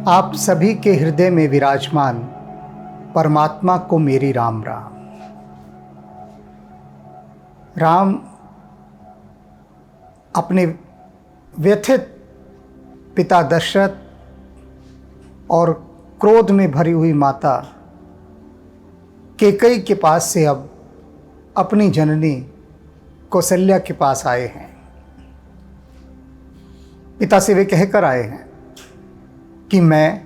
आप सभी के हृदय में विराजमान परमात्मा को मेरी राम राम। राम अपने व्यथित पिता दशरथ और क्रोध में भरी हुई माता कैकेयी के पास से अब अपनी जननी कौशल्या के पास आए हैं। पिता से वे कहकर आए हैं कि मैं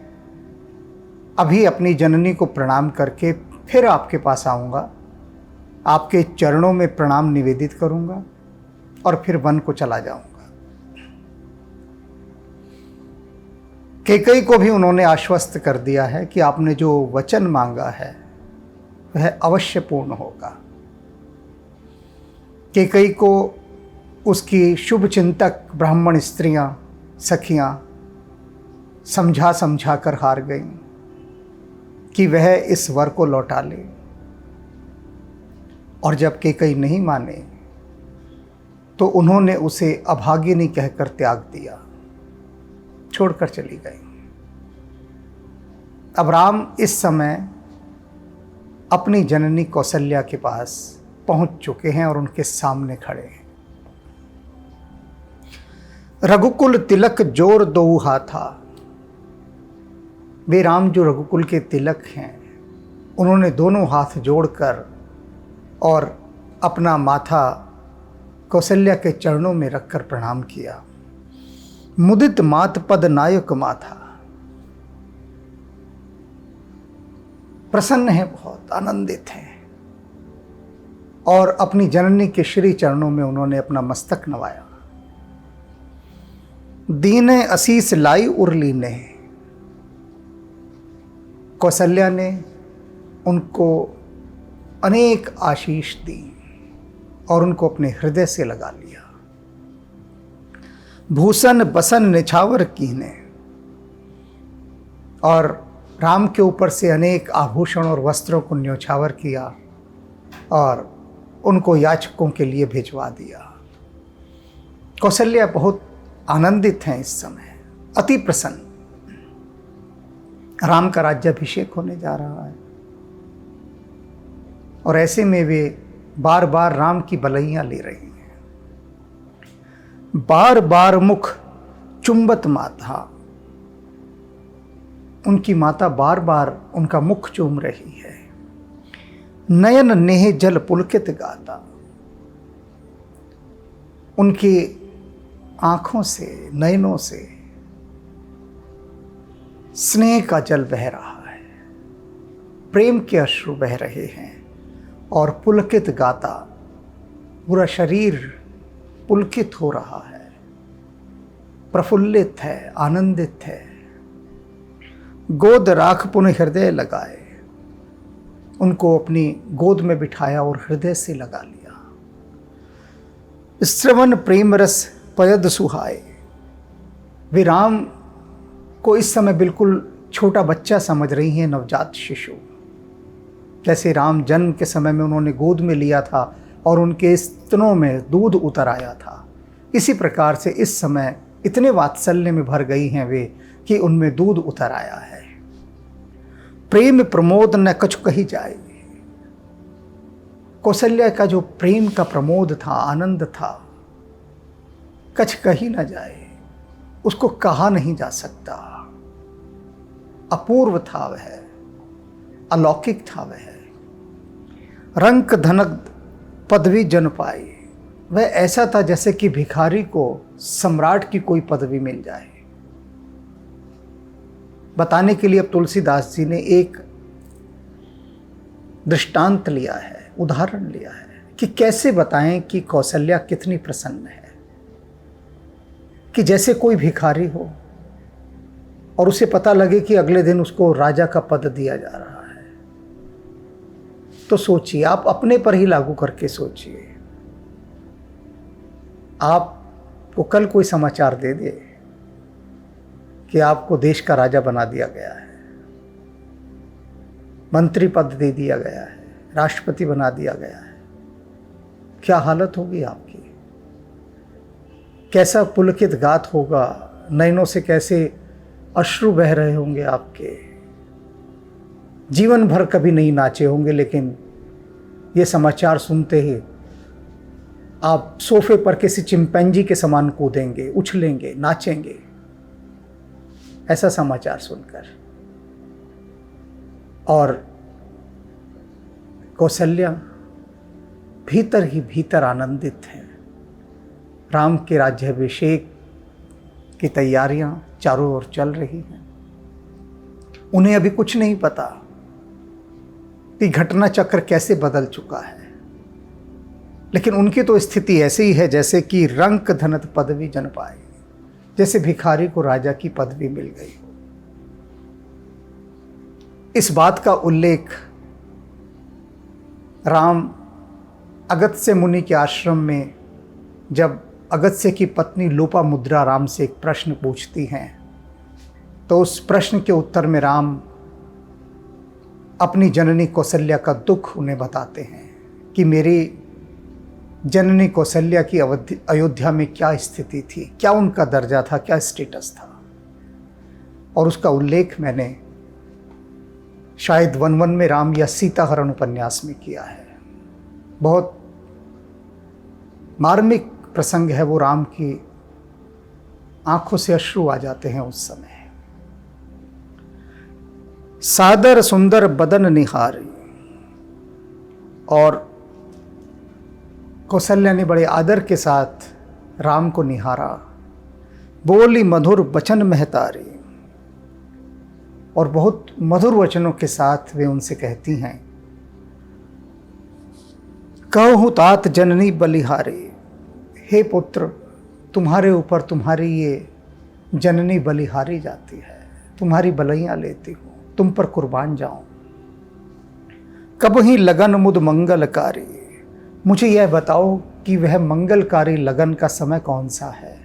अभी अपनी जननी को प्रणाम करके फिर आपके पास आऊँगा, आपके चरणों में प्रणाम निवेदित करूँगा और फिर वन को चला जाऊँगा। कैकेयी को भी उन्होंने आश्वस्त कर दिया है कि आपने जो वचन मांगा है वह अवश्य पूर्ण होगा। कैकेयी को उसकी शुभ चिंतक ब्राह्मण स्त्रियां, सखियां समझा कर हार गईं कि वह इस वर को लौटा ले, और जब कैकेयी नहीं माने तो उन्होंने उसे अभागिनी कहकर त्याग दिया, छोड़कर चली गई। अब राम इस समय अपनी जननी कौशल्या के पास पहुंच चुके हैं और उनके सामने खड़े हैं। रघुकुल तिलक जोर दो हाथा, वे राम जो रघुकुल के तिलक हैं उन्होंने दोनों हाथ जोड़कर और अपना माथा कौशल्या के चरणों में रखकर प्रणाम किया। मुदित मात पद नायक माथा, प्रसन्न है, बहुत आनंदित हैं और अपनी जननी के श्री चरणों में उन्होंने अपना मस्तक नवाया। दीने असीस लाई उर्ली ने, कौशल्या ने उनको अनेक आशीष दी और उनको अपने हृदय से लगा लिया। भूषण बसन निछावर कीने, और राम के ऊपर से अनेक आभूषण और वस्त्रों को न्योछावर किया और उनको याचकों के लिए भिजवा दिया। कौशल्या बहुत आनंदित हैं इस समय, अति प्रसन्न। राम का राज्याभिषेक होने जा रहा है और ऐसे में वे बार बार राम की बलैयां ले रही हैं। बार बार मुख चुंबत माता, उनकी माता बार बार उनका मुख चूम रही है। नयन नेह जल पुलकित गाता, उनकी आंखों से, नयनों से स्नेह का जल बह रहा है, प्रेम के अश्रु बह रहे हैं और पुलकित गाता, पूरा शरीर पुलकित हो रहा है, प्रफुल्लित है, आनंदित है। गोद राख पुनः हृदय लगाए, उनको अपनी गोद में बिठाया और हृदय से लगा लिया। श्रवण प्रेम रस पयद सुहाए, वे राम को इस समय बिल्कुल छोटा बच्चा समझ रही हैं, नवजात शिशु। जैसे राम जन्म के समय में उन्होंने गोद में लिया था और उनके स्तनों में दूध उतर आया था, इसी प्रकार से इस समय इतने वात्सल्य में भर गई हैं वे कि उनमें दूध उतर आया है। प्रेम प्रमोद न कछु कही जाए, कौशल्या का जो प्रेम का प्रमोद था, आनंद था, कछ कही न जाए, उसको कहा नहीं जा सकता। अपूर्व था वह, अलौकिक था वह। रंक धनक पदवी जन पाई, वह ऐसा था जैसे कि भिखारी को सम्राट की कोई पदवी मिल जाए। बताने के लिए अब तुलसीदास जी ने एक दृष्टांत लिया है, उदाहरण लिया है कि कैसे बताएं कि कौशल्या कितनी प्रसन्न है। कि जैसे कोई भिखारी हो और उसे पता लगे कि अगले दिन उसको राजा का पद दिया जा रहा है, तो सोचिए, आप अपने पर ही लागू करके सोचिए। आपको कल कोई समाचार दे दे कि आपको देश का राजा बना दिया गया है, मंत्री पद दे दिया गया है, राष्ट्रपति बना दिया गया है, क्या हालत होगी आपकी? कैसा पुलकित गात होगा, नयनों से कैसे अश्रु बह रहे होंगे आपके, जीवन भर कभी नहीं नाचे होंगे, लेकिन ये समाचार सुनते ही आप सोफे पर किसी चिंपैंजी के समान कूदेंगे, उछलेंगे, नाचेंगे, ऐसा समाचार सुनकर। और कौशल्या भीतर ही भीतर आनंदित हैं। राम के राज्याभिषेक की तैयारियां चारों ओर चल रही हैं। उन्हें अभी कुछ नहीं पता कि घटना चक्र कैसे बदल चुका है, लेकिन उनकी तो स्थिति ऐसी ही है जैसे कि रंक धनत पदवी जन पाए, जैसे भिखारी को राजा की पदवी मिल गई हो। इस बात का उल्लेख राम अगस्त्य मुनि के आश्रम में जब अगस्त्य की पत्नी लोपामुद्रा राम से एक प्रश्न पूछती हैं, तो उस प्रश्न के उत्तर में राम अपनी जननी कौशल्या का दुख उन्हें बताते हैं कि मेरी जननी कौशल्या की अयोध्या में क्या स्थिति थी, क्या उनका दर्जा था, क्या स्टेटस था। और उसका उल्लेख मैंने शायद वन में राम या सीताहरण उपन्यास में किया है। बहुत मार्मिक प्रसंग है वो। राम की आंखों से अश्रु आ जाते हैं उस समय। सादर सुंदर बदन निहारी, और कौशल्या ने बड़े आदर के साथ राम को निहारा। बोली मधुर वचन महतारी, और बहुत मधुर वचनों के साथ वे उनसे कहती हैं, कहूँ तात जननी बलिहारी, हे पुत्र तुम्हारे ऊपर तुम्हारी ये जननी बलिहारी जाती है, तुम्हारी बलैयाँ लेती हूँ, तुम पर कुर्बान जाऊं। कब ही लगन मुद मंगलकारी, मुझे यह बताओ कि वह मंगलकारी लगन का समय कौन सा है,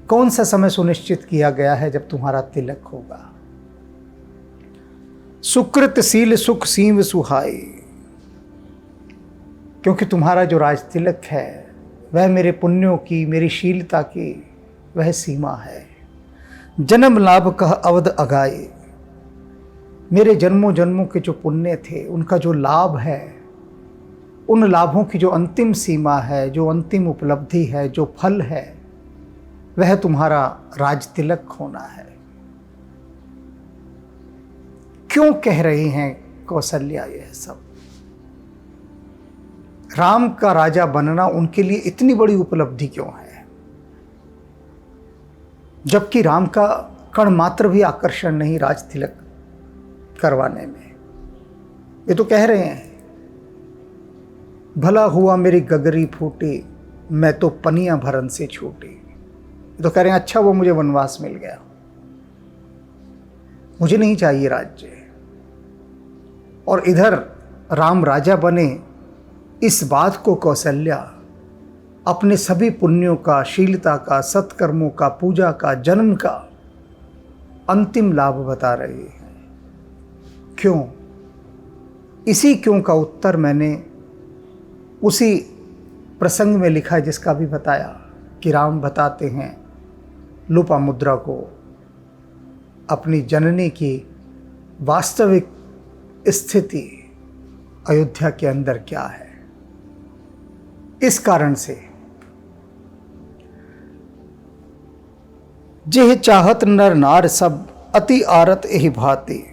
कौन सा समय सुनिश्चित किया गया है जब तुम्हारा तिलक होगा। सुकृत सील सुख सीम सुहाई, क्योंकि तुम्हारा जो राज तिलक है वह मेरे पुण्यों की, मेरी शीलता की वह सीमा है। जन्म लाभ कह अवध अगाए, मेरे जन्मों जन्मों के जो पुण्य थे उनका जो लाभ है, उन लाभों की जो अंतिम सीमा है, जो अंतिम उपलब्धि है, जो फल है, वह तुम्हारा राज तिलक होना है। क्यों कह रही हैं कौशल्या यह सब? राम का राजा बनना उनके लिए इतनी बड़ी उपलब्धि क्यों है, जबकि राम का कण मात्र भी आकर्षण नहीं राज तिलक करवाने में। ये तो कह रहे हैं, भला हुआ मेरी गगरी फूटी, मैं तो पनिया भरन से छूटी। ये तो कह रहे हैं अच्छा वो मुझे वनवास मिल गया, मुझे नहीं चाहिए राज्य। और इधर राम राजा बने, इस बात को कौशल्या अपने सभी पुण्यों का, शीलता का, सत्कर्मों का, पूजा का, जन्म का अंतिम लाभ बता रही है। क्यों? इसी क्यों का उत्तर मैंने उसी प्रसंग में लिखा है जिसका भी बताया कि राम बताते हैं लोपामुद्रा को अपनी जननी की वास्तविक स्थिति अयोध्या के अंदर क्या है। इस कारण से जेह चाहत नर नार सब अति आरत एहि भांति,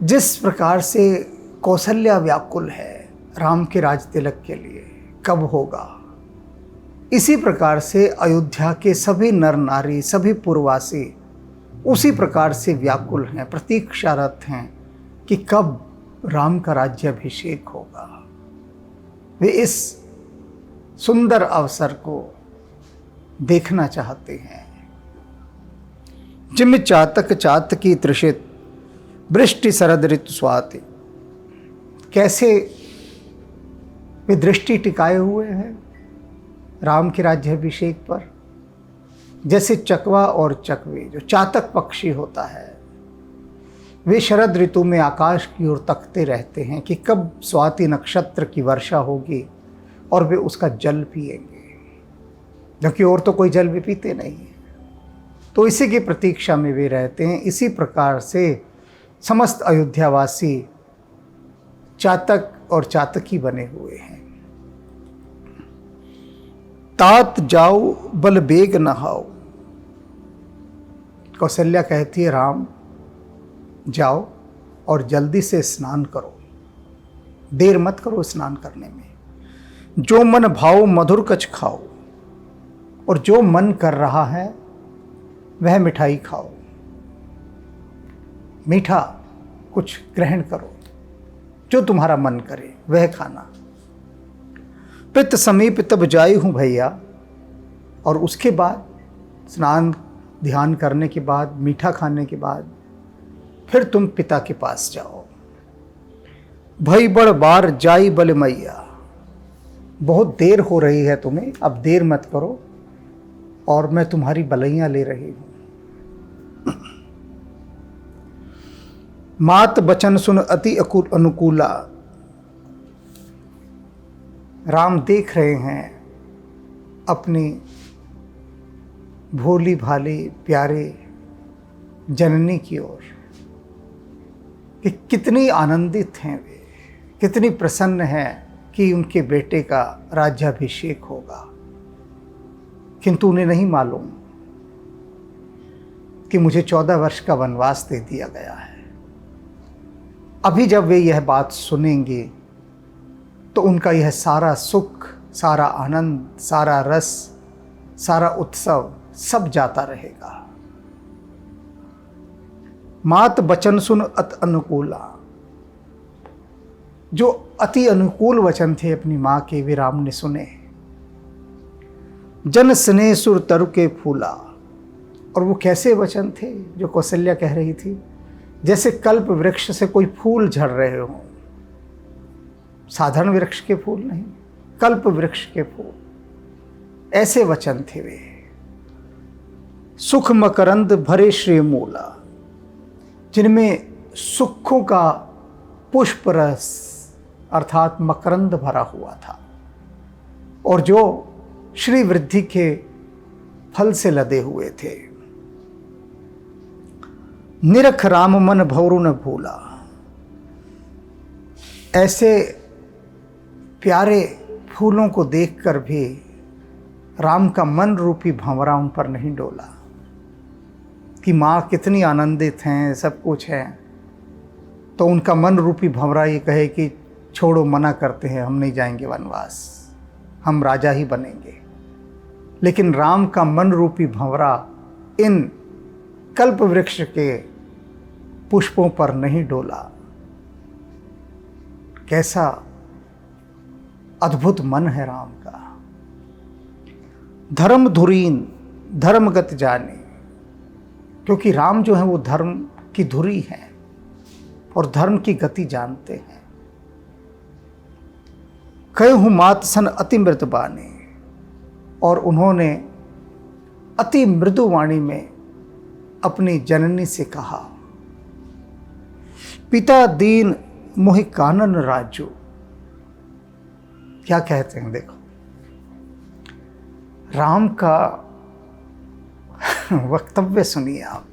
जिस प्रकार से कौशल्या व्याकुल है राम के राज तिलक के लिए कब होगा, इसी प्रकार से अयोध्या के सभी नर नारी, सभी पूर्ववासी उसी प्रकार से व्याकुल हैं, प्रतीक्षारत हैं कि कब राम का राज्याभिषेक होगा। वे इस सुंदर अवसर को देखना चाहते हैं। जिम चातक चातकी तृषित वृष्टि शरद ऋतु स्वाति, कैसे वे दृष्टि टिकाए हुए हैं राम के राज्याभिषेक पर। जैसे चकवा और चकवी, जो चातक पक्षी होता है, वे शरद ऋतु में आकाश की ओर तकते रहते हैं कि कब स्वाति नक्षत्र की वर्षा होगी और वे उसका जल पिएंगे। जबकि और तो कोई जल भी पीते नहीं है। तो इसी की प्रतीक्षा में वे रहते हैं। इसी प्रकार से समस्त अयोध्यावासी चातक और चातकी बने हुए हैं। तात जाओ बल बेग नहाओ। कौशल्या कहती है, राम जाओ और जल्दी से स्नान करो, देर मत करो स्नान करने में। जो मन भाओ मधुर कछ खाओ, और जो मन कर रहा है वह मिठाई खाओ, मीठा कुछ ग्रहण करो, जो तुम्हारा मन करे वह खाना। पित्त समीप तब जाई हूँ भैया, और उसके बाद स्नान ध्यान करने के बाद, मीठा खाने के बाद फिर तुम पिता के पास जाओ। भई बड़ बार जाई बल मैया, बहुत देर हो रही है तुम्हें, अब देर मत करो और मैं तुम्हारी बलैया ले रही हूं। मात बचन सुन अति अनुकूला। राम देख रहे हैं अपनी भोली भाली प्यारे जननी की ओर कि कितनी आनंदित हैं वे, कितनी प्रसन्न हैं कि उनके बेटे का राज्याभिषेक होगा। किंतु उन्हें नहीं मालूम कि मुझे 14 वर्ष का वनवास दे दिया गया है। अभी जब वे यह बात सुनेंगे तो उनका यह सारा सुख, सारा आनंद, सारा रस, सारा उत्सव सब जाता रहेगा। मात बचन सुन अत अनुकूला। जो अति अनुकूल वचन थे अपनी मां के, वे राम ने सुने। जन स्नेह सुर तरु के फूला। और वो कैसे वचन थे जो कौशल्या कह रही थी? जैसे कल्प वृक्ष से कोई फूल झड़ रहे हों, साधारण वृक्ष के फूल नहीं, कल्प वृक्ष के फूल, ऐसे वचन थे वे। सुख मकरंद भरे श्री मूला, जिनमें सुखों का पुष्प रस अर्थात मकरंद भरा हुआ था, और जो श्री वृद्धि के फल से लदे हुए थे। निरख राम मन भौरु न भूला। ऐसे प्यारे फूलों को देखकर भी राम का मन रूपी भंवरा उन पर नहीं डोला कि माँ कितनी आनंदित हैं, सब कुछ है, तो उनका मन रूपी भंवरा ये कहे कि छोड़ो, मना करते हैं, हम नहीं जाएंगे वनवास, हम राजा ही बनेंगे। लेकिन राम का मन रूपी भंवरा इन कल्प वृक्ष के पुष्पों पर नहीं डोला। कैसा अद्भुत मन है राम का। धर्म धुरीन धर्मगत जाने, क्योंकि राम जो है वो धर्म की धुरी है और धर्म की गति जानते हैं। कहूँ मात सन अति मृत बानी, और उन्होंने अति मृदु वाणी में अपनी जननी से कहा, पिता दीन मोहि कानन राजू। क्या कहते हैं देखो, राम का वक्तव्य सुनिए आप।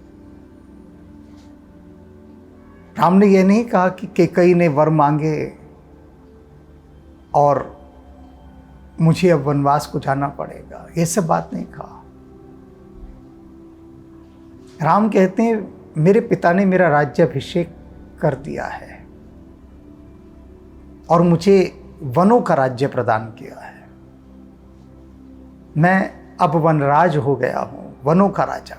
राम ने यह नहीं कहा कि कैकेयी ने वर मांगे और मुझे अब वनवास को जाना पड़ेगा, ये सब बात नहीं कहा। राम कहते हैं मेरे पिता ने मेरा राज्याभिषेक कर दिया है और मुझे वनों का राज्य प्रदान किया है। मैं अब वनराज हो गया हूं, वनों का राजा।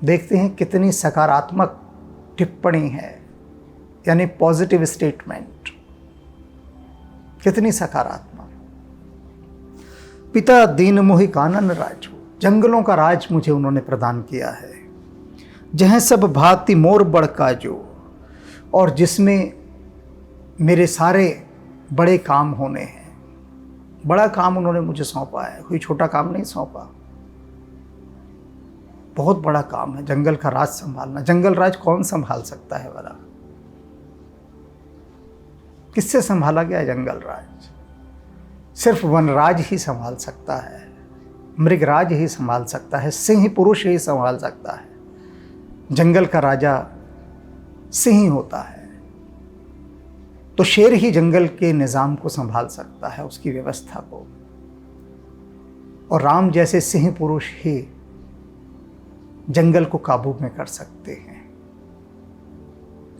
देखते हैं कितनी सकारात्मक टिप्पणी है, यानी पॉजिटिव स्टेटमेंट, कितनी सकारात्मक। पिता दीन मोहि कानन राजू, जंगलों का राज मुझे उन्होंने प्रदान किया है। जहाँ सब भांति मोर बड़का जो, और जिसमें मेरे सारे बड़े काम होने हैं। बड़ा काम उन्होंने मुझे सौंपा है, कोई छोटा काम नहीं सौंपा, बहुत बड़ा काम है जंगल का राज संभालना। जंगल राज कौन संभाल सकता है वाला? किससे संभाला गया है जंगल राज? सिर्फ वनराज ही संभाल सकता है, मृगराज ही संभाल सकता है, सिंह पुरुष ही संभाल सकता है। जंगल का राजा सिंह ही होता है, तो शेर ही जंगल के निज़ाम को संभाल सकता है, उसकी व्यवस्था को। और राम जैसे सिंह पुरुष ही जंगल को काबू में कर सकते हैं,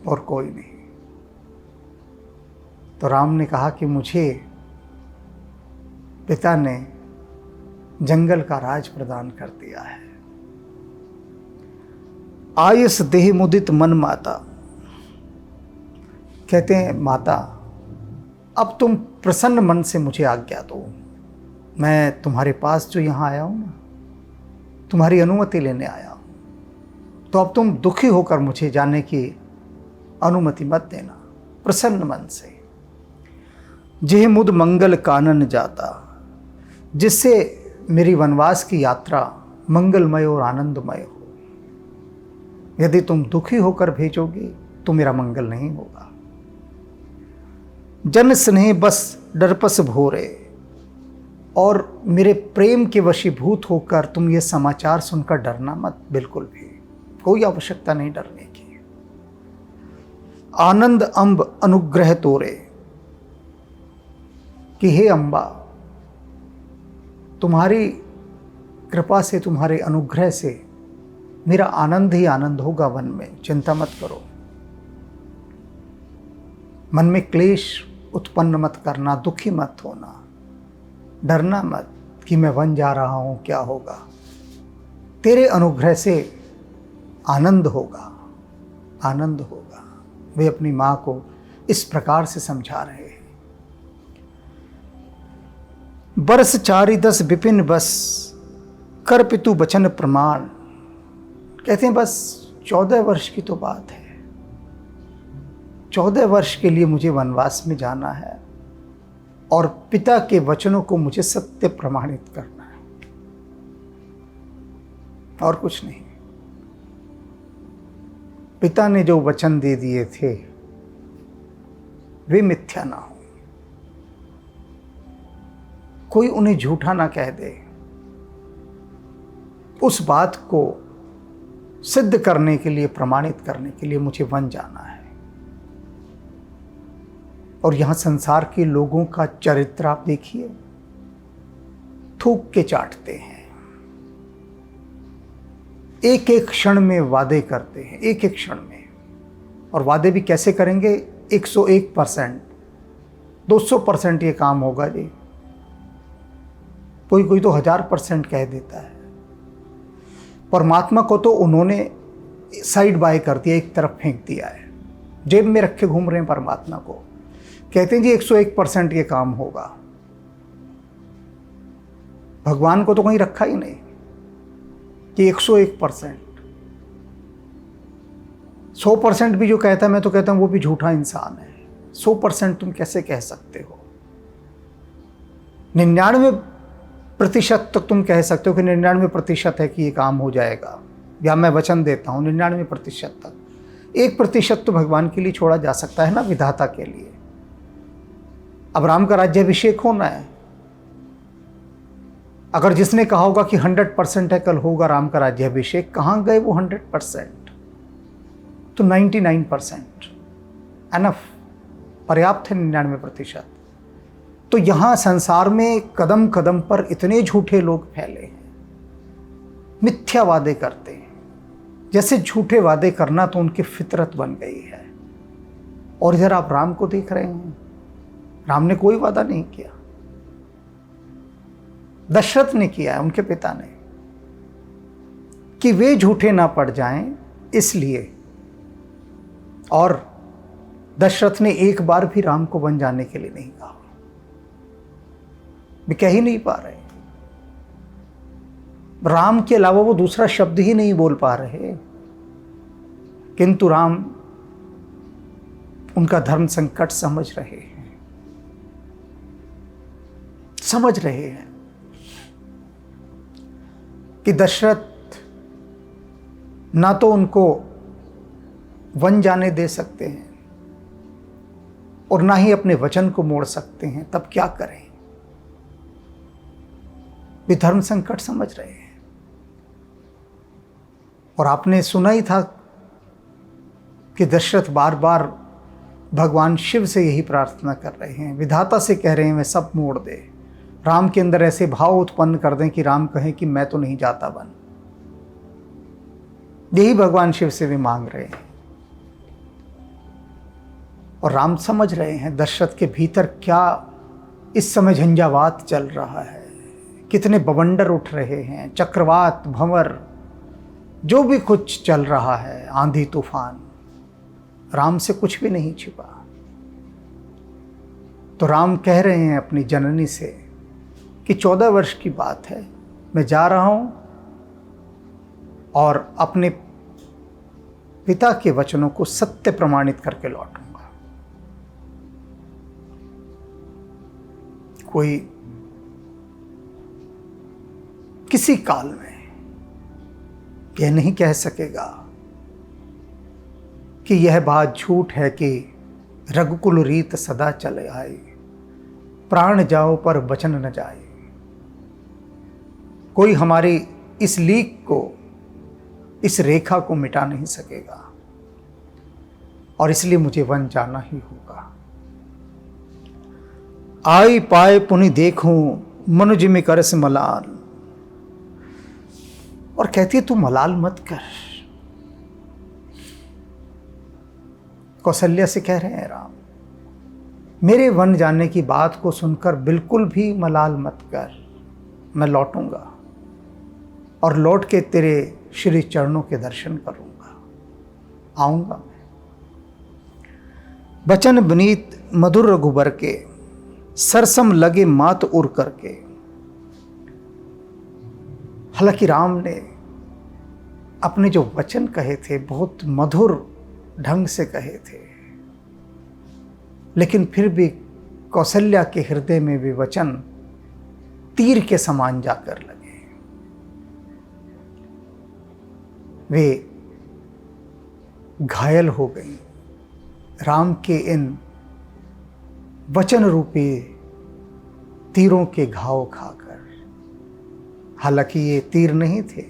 और कोई नहीं। तो राम ने कहा कि मुझे पिता ने जंगल का राज प्रदान कर दिया है। आयस देह मुदित मन माता, कहते हैं माता अब तुम प्रसन्न मन से मुझे आज्ञा दो। मैं तुम्हारे पास जो यहाँ आया हूँ ना, तुम्हारी अनुमति लेने आया हूँ, तो अब तुम दुखी होकर मुझे जाने की अनुमति मत देना, प्रसन्न मन से। जेह मुद मंगल कानन जाता, जिससे मेरी वनवास की यात्रा मंगलमय और आनंदमय हो। यदि तुम दुखी होकर भेजोगे तो मेरा मंगल नहीं होगा। जन स्नेह बस डरपस भोरे, और मेरे प्रेम के वशीभूत होकर तुम ये समाचार सुनकर डरना मत, बिल्कुल भी कोई आवश्यकता नहीं डरने की। आनंद अंब अनुग्रह तोरे, कि हे अम्बा तुम्हारी कृपा से, तुम्हारे अनुग्रह से मेरा आनंद ही आनंद होगा वन में, चिंता मत करो। मन में क्लेश उत्पन्न मत करना, दुखी मत होना, डरना मत कि मैं वन जा रहा हूं, क्या होगा। तेरे अनुग्रह से आनंद होगा, आनंद होगा। वे अपनी मां को इस प्रकार से समझा रहे हैं। बरस चारि दस विपिन बस, कर पितु बचन प्रमाण, कहते हैं बस 14 वर्ष की तो बात है, 14 वर्ष के लिए मुझे वनवास में जाना है, और पिता के वचनों को मुझे सत्य प्रमाणित करना है, और कुछ नहीं। पिता ने जो वचन दे दिए थे वे मिथ्या ना हो, कोई उन्हें झूठा ना कह दे। उस बात को सिद्ध करने के लिए, प्रमाणित करने के लिए मुझे वन जाना है। और यहां संसार के लोगों का चरित्र आप देखिए, थूक के चाटते हैं, एक एक क्षण में वादे करते हैं, एक एक क्षण में। और वादे भी कैसे करेंगे? 101%, 200% ये काम होगा जी, कोई कोई तो 1000% कह देता है। परमात्मा को तो उन्होंने साइड बाय कर दिया, एक तरफ फेंक दिया है, जेब में रखे घूम रहे हैं परमात्मा को। कहते हैं जी 101% ये काम होगा। भगवान को तो कहीं रखा ही नहीं कि 101%। 100% भी जो कहता है, मैं तो कहता हूं वो भी झूठा इंसान है। 100% तुम कैसे कह सकते हो? 99% तक तुम कह सकते हो कि 99% है कि ये काम हो जाएगा, या मैं वचन देता हूँ 99% तक। 1% तो भगवान के लिए छोड़ा जा सकता है ना, विधाता के लिए। अब राम का राज्याभिषेक होना है, अगर जिसने कहा होगा कि 100% है कल होगा राम का राज्याभिषेक, कहाँ गए वो 100%? तो 99% एनफ, पर्याप्त है 99%। तो यहाँ संसार में कदम कदम पर इतने झूठे लोग फैले हैं, मिथ्या वादे करते हैं। जैसे झूठे वादे करना तो उनकी फितरत बन गई है। और इधर आप राम को देख रहे हैं, राम ने कोई वादा नहीं किया, दशरथ ने किया है, उनके पिता ने, कि वे झूठे ना पड़ जाएं इसलिए। और दशरथ ने एक बार भी राम को वन जाने के लिए नहीं कहा, वे कह ही नहीं पा रहे। राम के अलावा वो दूसरा शब्द ही नहीं बोल पा रहे, किंतु राम उनका धर्म संकट समझ रहे हैं, समझ रहे हैं कि दशरथ ना तो उनको वन जाने दे सकते हैं और ना ही अपने वचन को मोड़ सकते हैं। तब क्या करें? भी धर्म संकट समझ रहे हैं। और आपने सुना ही था कि दशरथ बार बार भगवान शिव से यही प्रार्थना कर रहे हैं, विधाता से कह रहे हैं मैं सब मोड़ दे, राम के अंदर ऐसे भाव उत्पन्न कर दें कि राम कहें कि मैं तो नहीं जाता वन। यही भगवान शिव से भी मांग रहे हैं। और राम समझ रहे हैं दशरथ के भीतर क्या इस समय झंझावात चल रहा है, कितने बवंडर उठ रहे हैं, चक्रवात भंवर जो भी कुछ चल रहा है, आंधी तूफान, राम से कुछ भी नहीं छिपा। तो राम कह रहे हैं अपनी जननी से कि 14 वर्ष की बात है, मैं जा रहा हूं और अपने पिता के वचनों को सत्य प्रमाणित करके लौटूंगा। कोई किसी काल में यह नहीं कह सकेगा कि यह बात झूठ है कि रघुकुल रीत सदा चले आए, प्राण जाओ पर वचन न जाए। कोई हमारी इस लीक को, इस रेखा को मिटा नहीं सकेगा और इसलिए मुझे वन जाना ही होगा। आई पाए पुनि देखूं मनुज में करस मलाल। और कहती है तू मलाल मत कर। कौशल्या से कह रहे हैं राम, मेरे वन जाने की बात को सुनकर बिल्कुल भी मलाल मत कर, मैं लौटूंगा और लौट के तेरे श्री चरणों के दर्शन करूंगा, आऊंगा मैं। बचन बनीत मधुर रघुबर के, सरसम लगे मात उर करके। हालांकि राम ने अपने जो वचन कहे थे बहुत मधुर ढंग से कहे थे, लेकिन फिर भी कौशल्या के हृदय में भी वचन तीर के समान जाकर लगे। वे घायल हो गई राम के इन वचन रूपी तीरों के घाव खाकर। हालांकि ये तीर नहीं थे,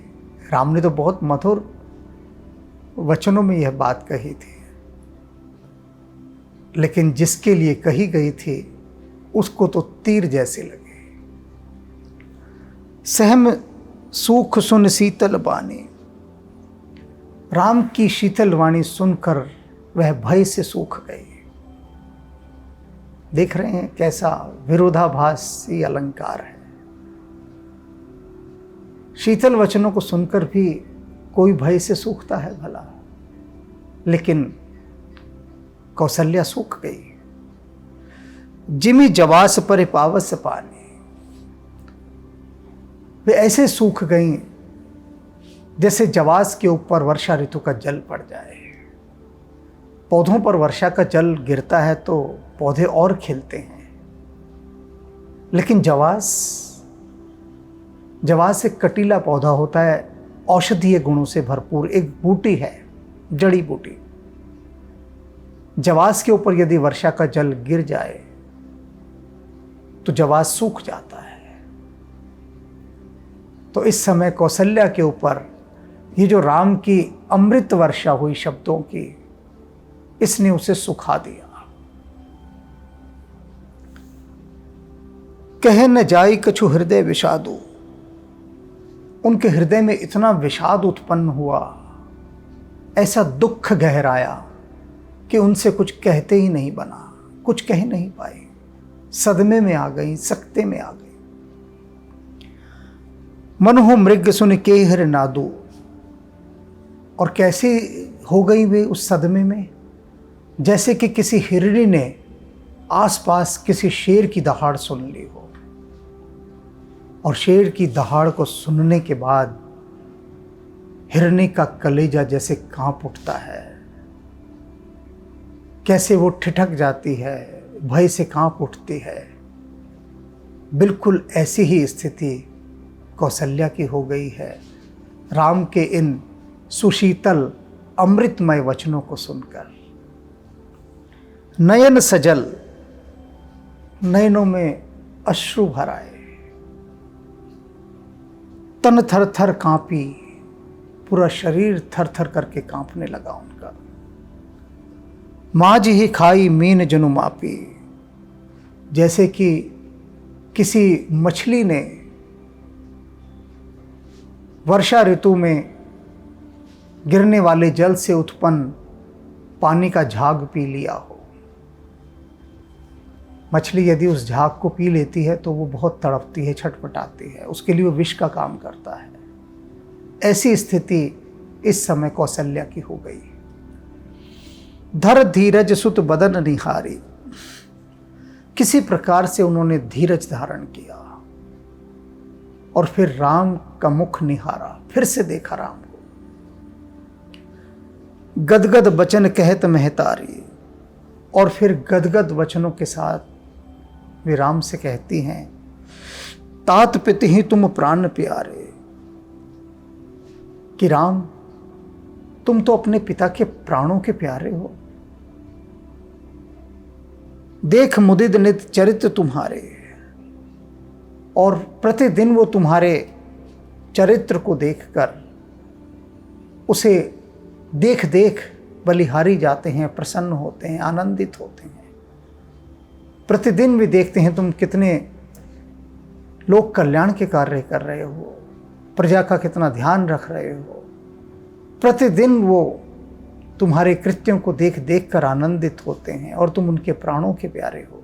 राम ने तो बहुत मधुर वचनों में यह बात कही थी, लेकिन जिसके लिए कही गई थी उसको तो तीर जैसे लगे। सहम सूख सुन शीतल वाणी। राम की शीतल वाणी सुनकर वह भय से सूख गई। देख रहे हैं कैसा विरोधाभासी अलंकार है। शीतल वचनों को सुनकर भी कोई भय से सूखता है भला, लेकिन कौशल्या सूख गई। जिमी जवास पर पावस पानी। वे ऐसे सूख गई जैसे जवास के ऊपर वर्षा ऋतु का जल पड़ जाए। पौधों पर वर्षा का जल गिरता है तो पौधे और खिलते हैं, लेकिन जवास एक कटीला पौधा होता है, औषधीय गुणों से भरपूर एक बूटी है, जड़ी बूटी। जवास के ऊपर यदि वर्षा का जल गिर जाए तो जवास सूख जाता है। तो इस समय कौशल्या के ऊपर ये जो राम की अमृत वर्षा हुई शब्दों की, इसने उसे सुखा दिया। कहे न जाई कछु हृदय विषादु। उनके हृदय में इतना विषाद उत्पन्न हुआ, ऐसा दुख गहराया कि उनसे कुछ कहते ही नहीं बना, कुछ कह नहीं पाए। सदमे में आ गई, सकते में आ गई। मन हो मृग सुन के हर नादू। और कैसे हो गई वे उस सदमे में, जैसे कि किसी हिरणी ने आसपास किसी शेर की दहाड़ सुन ली हो, और शेर की दहाड़ को सुनने के बाद हिरणी का कलेजा जैसे कांप उठता है, कैसे वो ठिठक जाती है, भय से कांप उठती है। बिल्कुल ऐसी ही स्थिति कौशल्या की हो गई है राम के इन सुशीतल अमृतमय वचनों को सुनकर। नयन सजल, नयनों में अश्रु भर आए। तन थर थर कांपी, पूरा शरीर थर थर करके कांपने लगा उनका। माज ही खाई मीन जनु मापी, जैसे कि किसी मछली ने वर्षा ऋतु में गिरने वाले जल से उत्पन्न पानी का झाग पी लिया हो। मछली यदि उस झाग को पी लेती है तो वो बहुत तड़पती है, छटपटाती है, उसके लिए वो विष का काम करता है। ऐसी स्थिति इस समय कौशल्या की हो गई। धर धीरज सुत बदन निहारी, किसी प्रकार से उन्होंने धीरज धारण किया और फिर राम का मुख निहारा, फिर से देखा राम को। गदगद वचन कहत महतारी, और फिर गदगद वचनों के साथ वे राम से कहती हैं, तात पित ही तुम प्राण प्यारे, कि राम तुम तो अपने पिता के प्राणों के प्यारे हो। देख मुदित नित चरित्र तुम्हारे, और प्रतिदिन वो तुम्हारे चरित्र को देखकर उसे देख देख बलिहारी जाते हैं, प्रसन्न होते हैं, आनंदित होते हैं। प्रतिदिन भी देखते हैं तुम कितने लोक कल्याण के कार्य कर रहे हो, प्रजा का कितना ध्यान रख रहे हो। प्रतिदिन वो तुम्हारे कृत्यों को देख देख कर आनंदित होते हैं और तुम उनके प्राणों के प्यारे हो।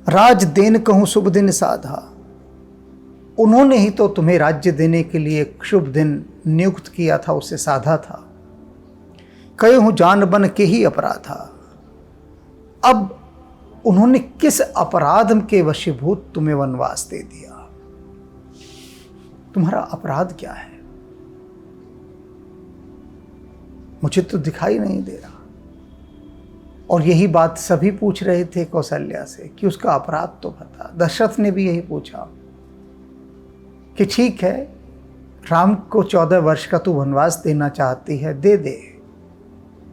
राज देन कहूं शुभ दिन साधा, उन्होंने ही तो तुम्हें राज्य देने के लिए एक शुभ दिन नियुक्त किया था, उसे साधा था। कहे हूं जान बन के ही अपराधा, अब उन्होंने किस अपराध के वशीभूत तुम्हें वनवास दे दिया? तुम्हारा अपराध क्या है? मुझे तो दिखाई नहीं दे रहा। और यही बात सभी पूछ रहे थे कौशल्या से कि उसका अपराध तो बता। दशरथ ने भी यही पूछा कि ठीक है, राम को 14 वर्ष का तू वनवास देना चाहती है, दे दे,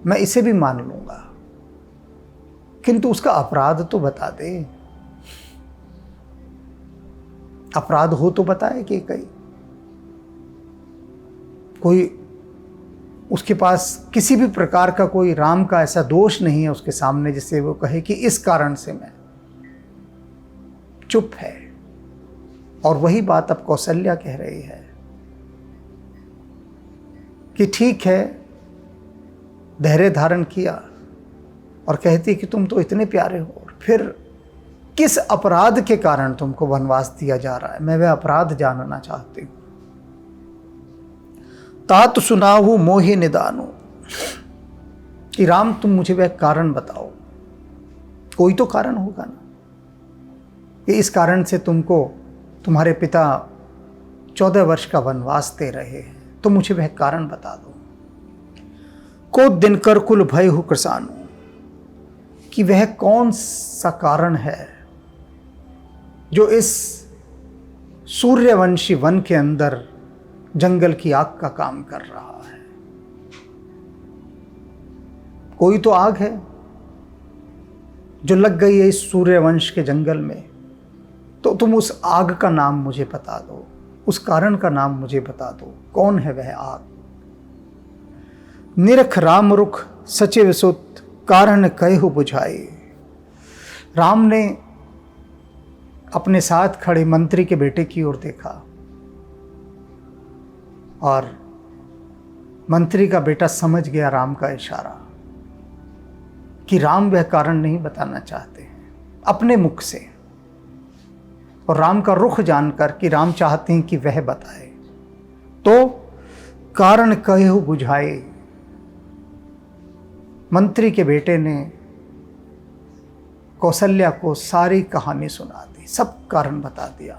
मैं इसे भी मान लूंगा, किंतु उसका अपराध तो बता दे। अपराध हो तो बताए कि कोई उसके पास किसी भी प्रकार का कोई राम का ऐसा दोष नहीं है उसके सामने जिससे वो कहे कि इस कारण से मैं चुप है। और वही बात अब कौशल्या कह रही है कि ठीक है, धैर्य धारण किया और कहती कि तुम तो इतने प्यारे हो, फिर किस अपराध के कारण तुमको वनवास दिया जा रहा है? मैं वह अपराध जानना चाहती हूं। तात सुनाहु मोहि निदानु, कि राम तुम मुझे वह कारण बताओ। कोई तो कारण होगा ना कि इस कारण से तुमको तुम्हारे पिता 14 वर्ष का वनवास दे रहे हैं, तो मुझे वह कारण बता दो। को दिनकर कुल भय हु कृसानु, कि वह कौन सा कारण है जो इस सूर्यवंशी वन के अंदर जंगल की आग का काम कर रहा है। कोई तो आग है जो लग गई है इस सूर्यवंश के जंगल में, तो तुम उस आग का नाम मुझे बता दो, उस कारण का नाम मुझे बता दो, कौन है वह आग? निरख राम रुख सचिव सुत कारण कहु बुझाए, राम ने अपने साथ खड़े मंत्री के बेटे की ओर देखा और मंत्री का बेटा समझ गया राम का इशारा कि राम वह कारण नहीं बताना चाहते हैं अपने मुख से, और राम का रुख जानकर कि राम चाहते हैं कि वह बताए, तो कारण कहु बुझाए, मंत्री के बेटे ने कौशल्या को सारी कहानी सुना दी, सब कारण बता दिया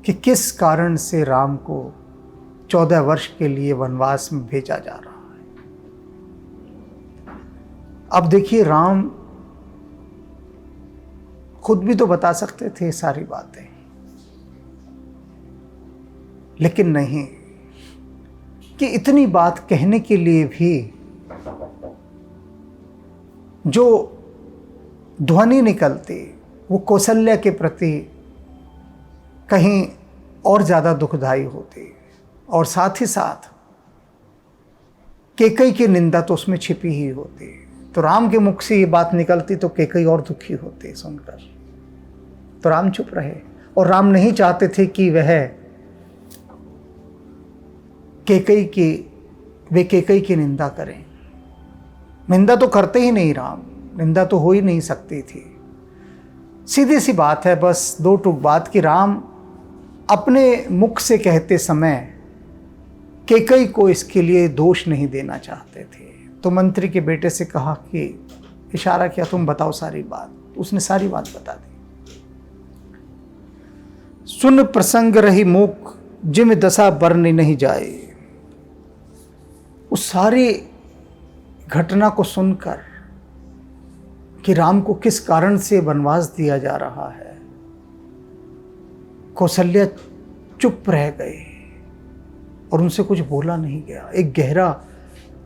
कि किस कारण से राम को 14 वर्ष के लिए वनवास में भेजा जा रहा है। अब देखिए, राम खुद भी तो बता सकते थे सारी बातें, लेकिन नहीं, कि इतनी बात कहने के लिए भी जो ध्वनि निकलती वो कौशल्या के प्रति कहीं और ज़्यादा दुखदायी होती, और साथ ही साथ कैकेयी की निंदा तो उसमें छिपी ही होती। तो राम के मुख से ये बात निकलती तो कैकेयी और दुखी होती सुनकर। तो राम चुप रहे, और राम नहीं चाहते थे कि वे कैकेयी की निंदा करें। निंदा तो करते ही नहीं राम, निंदा तो हो ही नहीं सकती थी। सीधी सी बात है, बस दो टूक बात कि राम अपने मुख से कहते समय कैकेयी को इसके लिए दोष नहीं देना चाहते थे। तो मंत्री के बेटे से कहा कि इशारा किया, तुम बताओ सारी बात। उसने सारी बात बता दी। सुन प्रसंग रही मूक, जिम दशा बरनी नहीं जाए। उस सारी घटना को सुनकर कि राम को किस कारण से वनवास दिया जा रहा है, कौशल्या चुप रह गए और उनसे कुछ बोला नहीं गया। एक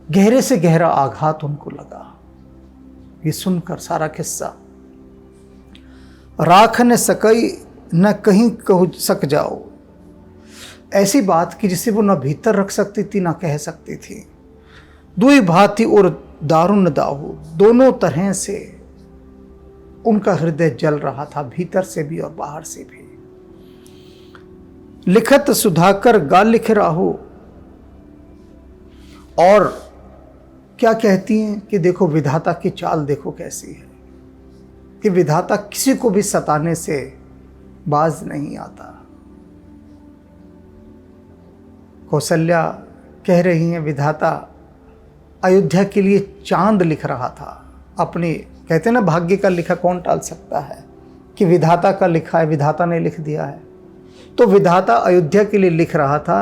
गहरे से गहरा आघात उनको लगा ये सुनकर सारा किस्सा। राख न सकई न कहीं कह सक जाओ, ऐसी बात कि जिसे वो न भीतर रख सकती थी ना कह सकती थी। दुई भांति और दारुण दाहु, दोनों तरह से उनका हृदय जल रहा था, भीतर से भी और बाहर से भी। लिखत सुधाकर गा लिख राहु, और क्या कहती हैं कि देखो विधाता की चाल देखो कैसी है, कि विधाता किसी को भी सताने से बाज नहीं आता। कौशल्या कह रही हैं विधाता अयोध्या के लिए चांद लिख रहा था अपने, कहते हैं ना भाग्य का लिखा कौन टाल सकता है, कि विधाता का लिखा है, विधाता ने लिख दिया है। तो विधाता अयोध्या के लिए लिख रहा था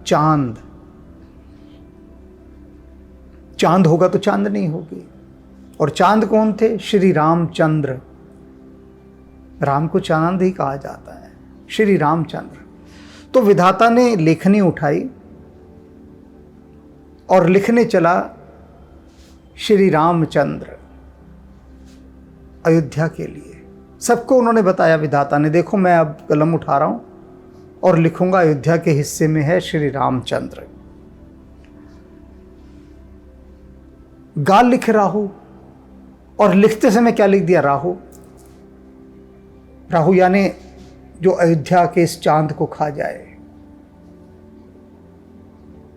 चांद। चांद होगा तो चांदनी होगी, और चांद कौन थे? श्री रामचंद्र। राम को चांद ही कहा जाता है, श्री रामचंद्र। तो विधाता ने लेखनी उठाई और लिखने चला श्री रामचंद्र अयोध्या के लिए। सबको उन्होंने बताया विधाता ने, देखो मैं अब कलम उठा रहा हूं और लिखूंगा, अयोध्या के हिस्से में है श्री रामचंद्र। गाल लिख राहु, और लिखते समय क्या लिख दिया? राहु। राहु यानी जो अयोध्या के इस चांद को खा जाए।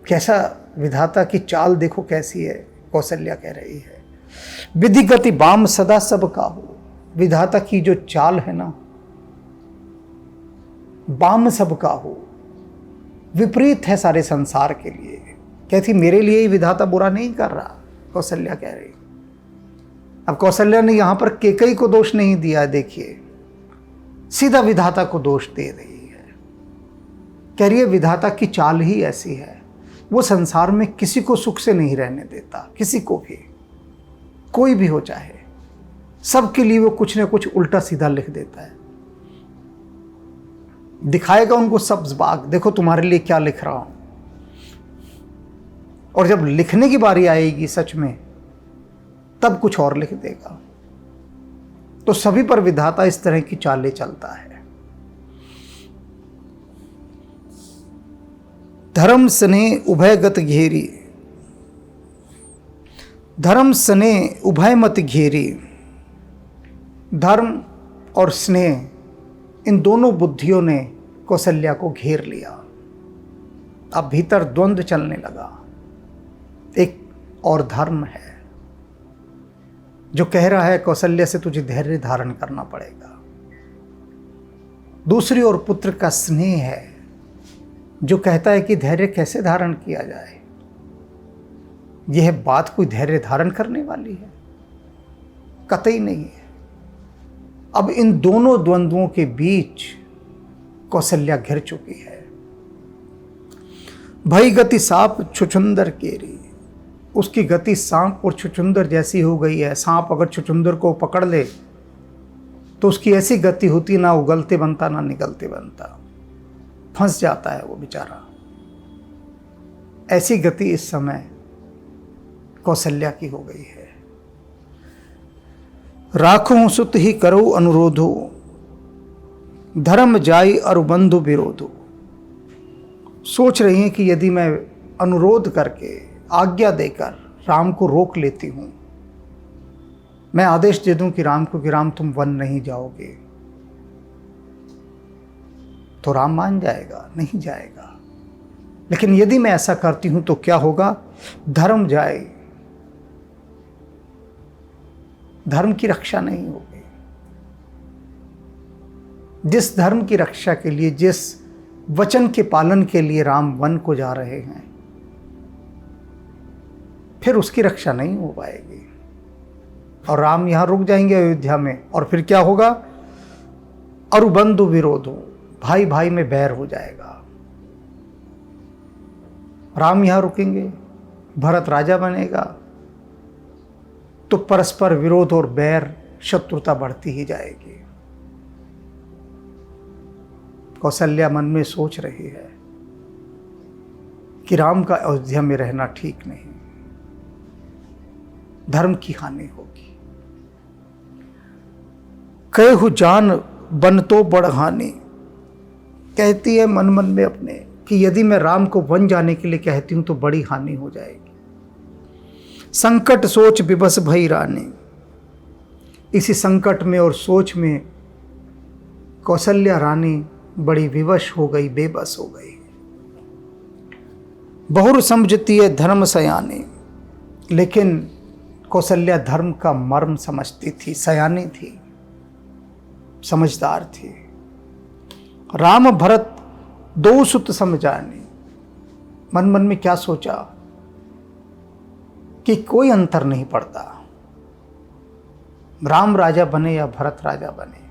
कैसा विधाता की चाल देखो कैसी है, कौशल्या कह रही है। विधि गति बाम सदा सब काहू, विधाता की जो चाल है ना, बाम सब काहू, विपरीत है सारे संसार के लिए। कहती मेरे लिए ही विधाता बुरा नहीं कर रहा, कौशल्या कह रही। अब कौशल्या ने यहां पर कैकेयी को दोष नहीं दिया, देखिए सीधा विधाता को दोष दे रही है। कह रही है विधाता की चाल ही ऐसी है, वो संसार में किसी को सुख से नहीं रहने देता, किसी को भी, कोई भी हो चाहे, सबके लिए वो कुछ ना कुछ उल्टा सीधा लिख देता है। दिखाएगा उनको सब्ज बाग, देखो तुम्हारे लिए क्या लिख रहा हूं। और जब लिखने की बारी आएगी सच में, तब कुछ और लिख देगा। तो सभी पर विधाता इस तरह की चालें चलता है। धर्म स्नेह उभयगत घेरी, धर्म स्नेह उभय मत घेरी। धर्म और स्नेह इन दोनों बुद्धियों ने कौशल्या को घेर लिया। अब भीतर द्वंद्व चलने लगा। एक और धर्म है जो कह रहा है कौशल्या से तुझे धैर्य धारण करना पड़ेगा। दूसरी ओर पुत्र का स्नेह है जो कहता है कि धैर्य कैसे धारण किया जाए। यह बात कोई धैर्य धारण करने वाली है? कतई नहीं है। अब इन दोनों द्वंद्वों के बीच कौशल्या घिर चुकी है। भई गति सांप छुछुंदर केरी, उसकी गति सांप और छुछुंदर जैसी हो गई है। सांप अगर छुछुंदर को पकड़ ले तो उसकी ऐसी गति होती, ना उगलते बनता ना निगलते बनता, फंस जाता है वो बेचारा। ऐसी गति इस समय कौशल्या की हो गई है। राखो सुत ही करो अनुरोधो, धर्म जाई और बंधु विरोधो। सोच रही हैं कि यदि मैं अनुरोध करके, आज्ञा देकर राम को रोक लेती हूँ, मैं आदेश दे दूं कि राम को कि राम तुम वन नहीं जाओगे, तो राम मान जाएगा? नहीं जाएगा। लेकिन यदि मैं ऐसा करती हूं तो क्या होगा? धर्म जाए, धर्म की रक्षा नहीं होगी। जिस धर्म की रक्षा के लिए, जिस वचन के पालन के लिए राम वन को जा रहे हैं, फिर उसकी रक्षा नहीं हो पाएगी और राम यहां रुक जाएंगे अयोध्या में, और फिर क्या होगा? अरुबंधु विरोध हो, भाई भाई में बैर हो जाएगा। राम यहां रुकेंगे, भरत राजा बनेगा, तो परस्पर विरोध और बैर, शत्रुता बढ़ती ही जाएगी। कौशल्या मन में सोच रही है कि राम का अयोध्या में रहना ठीक नहीं, धर्म की हानि होगी। कहु जान बन तो बड़ हानि, कहती है मन मन में अपने कि यदि मैं राम को वन जाने के लिए कहती हूं तो बड़ी हानि हो जाएगी। संकट सोच विवश भई रानी, इसी संकट में और सोच में कौशल्या रानी बड़ी विवश हो गई, बेबस हो गई। बहुर समझती है धर्म सयानी, लेकिन कौशल्या धर्म का मर्म समझती थी, सयानी थी, समझदार थी। राम भरत दो सुत समझानी, मन मन में क्या सोचा कि कोई अंतर नहीं पड़ता, राम राजा बने या भरत राजा बने,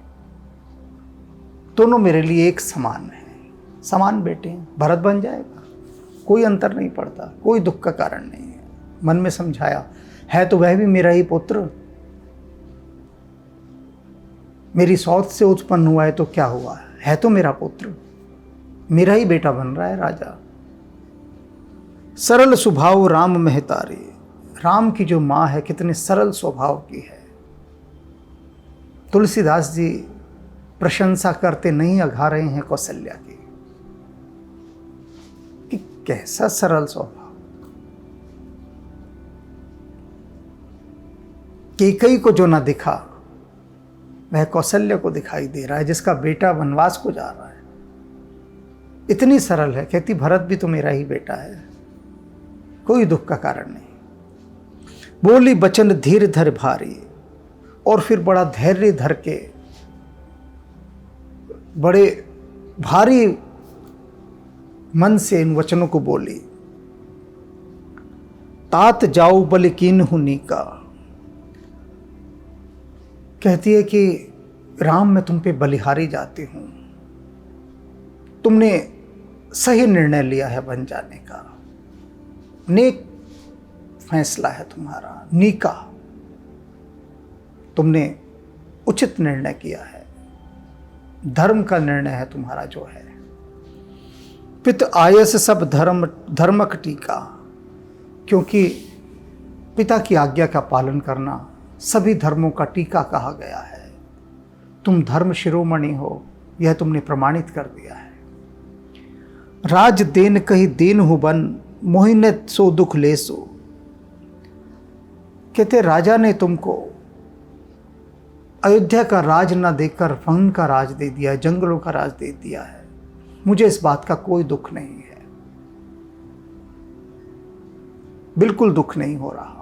दोनों मेरे लिए एक समान है, समान बेटे हैं। भरत बन जाएगा, कोई अंतर नहीं पड़ता, कोई दुख का कारण नहीं है। मन में समझाया, है तो वह भी मेरा ही पुत्र, मेरी सौत से उत्पन्न हुआ है तो क्या हुआ, है तो मेरा पुत्र, मेरा ही बेटा बन रहा है राजा। सरल स्वभाव राम महतारी, राम की जो माँ है कितने सरल स्वभाव की है। तुलसीदास जी प्रशंसा करते नहीं अघा रहे हैं कौशल्या की, कि कैसा सरल स्वभाव। कैकेयी को जो ना दिखा वह कौशल्या को दिखाई दे रहा है, जिसका बेटा वनवास को जा रहा है। इतनी सरल है, कहती भरत भी तो मेरा ही बेटा है, कोई दुख का कारण नहीं। बोली बचन धीर धर भारी, और फिर बड़ा धैर्य धर के, बड़े भारी मन से इन वचनों को बोली। तात जाऊ बल कीन्हु नीका, कहती है कि राम मैं तुम पे बलिहारी जाती हूं, तुमने सही निर्णय लिया है बन जाने का, नेक फैसला है तुम्हारा, नीका, तुमने उचित निर्णय किया है, धर्म का निर्णय है तुम्हारा जो है। पित आयस सब धर्मक टीका, क्योंकि पिता की आज्ञा का पालन करना सभी धर्मों का टीका कहा गया है। तुम धर्म शिरोमणि हो, यह तुमने प्रमाणित कर दिया है। राज देन कही देन हूं बन, मोहिनेत सो दुख ले सो, कहते राजा ने तुमको अयोध्या का राज ना देकर वन का राज दे दिया है, जंगलों का राज दे दिया है। मुझे इस बात का कोई दुख नहीं है, बिल्कुल दुख नहीं हो रहा।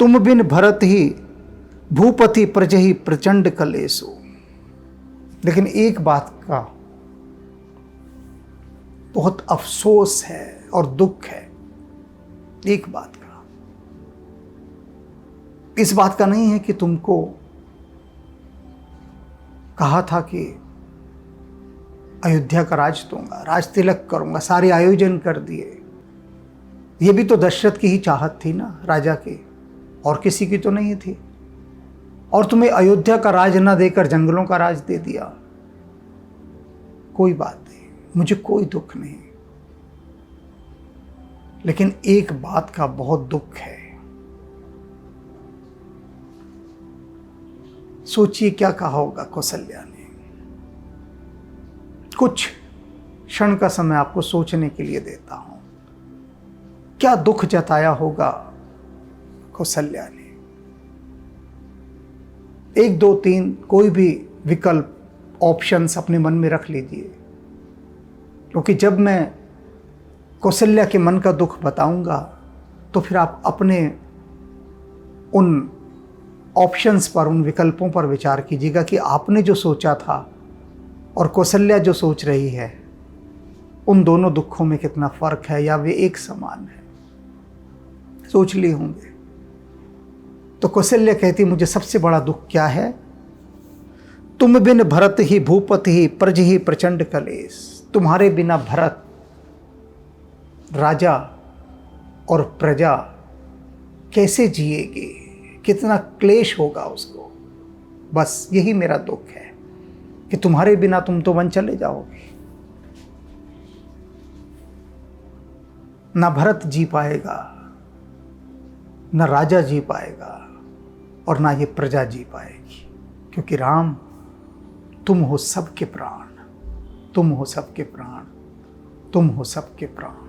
तुम बिन भरत ही भूपति प्रजहि प्रचंड कलेसो, लेकिन एक बात का बहुत अफसोस है और दुख है, एक बात का। इस बात का नहीं है कि तुमको कहा था कि अयोध्या का राज दूंगा, राज तिलक करूंगा, सारे आयोजन कर दिए। ये भी तो दशरथ की ही चाहत थी ना, राजा की, और किसी की तो नहीं थी। और तुम्हें अयोध्या का राज ना देकर जंगलों का राज दे दिया। कोई बात नहीं, मुझे कोई दुख नहीं, लेकिन एक बात का बहुत दुख है। सोचिए क्या कहा होगा कौशल्या ने। कुछ क्षण का समय आपको सोचने के लिए देता हूं। क्या दुख जताया होगा कौशल्या ने। 1 2 3 कोई भी विकल्प, ऑप्शंस अपने मन में रख लीजिए, क्योंकि जब मैं कौशल्या के मन का दुख बताऊंगा तो फिर आप अपने उन ऑप्शंस पर, उन विकल्पों पर विचार कीजिएगा कि आपने जो सोचा था और कौशल्या जो सोच रही है, उन दोनों दुखों में कितना फर्क है या वे एक समान है। सोच लिए होंगे। तो कौशल्या कहती, मुझे सबसे बड़ा दुख क्या है? तुम बिन भरत ही भूपति ही प्रज ही प्रचंड कलेश। तुम्हारे बिना भरत राजा और प्रजा कैसे जिएगी, कितना क्लेश होगा उसको। बस यही मेरा दुख है कि तुम्हारे बिना तुम तो वन चले जाओगे। ना भरत जी पाएगा, ना राजा जी पाएगा, और ना ये प्रजा जी पाएगी, क्योंकि राम तुम हो सबके प्राण, तुम हो सबके प्राण, तुम हो सबके प्राण।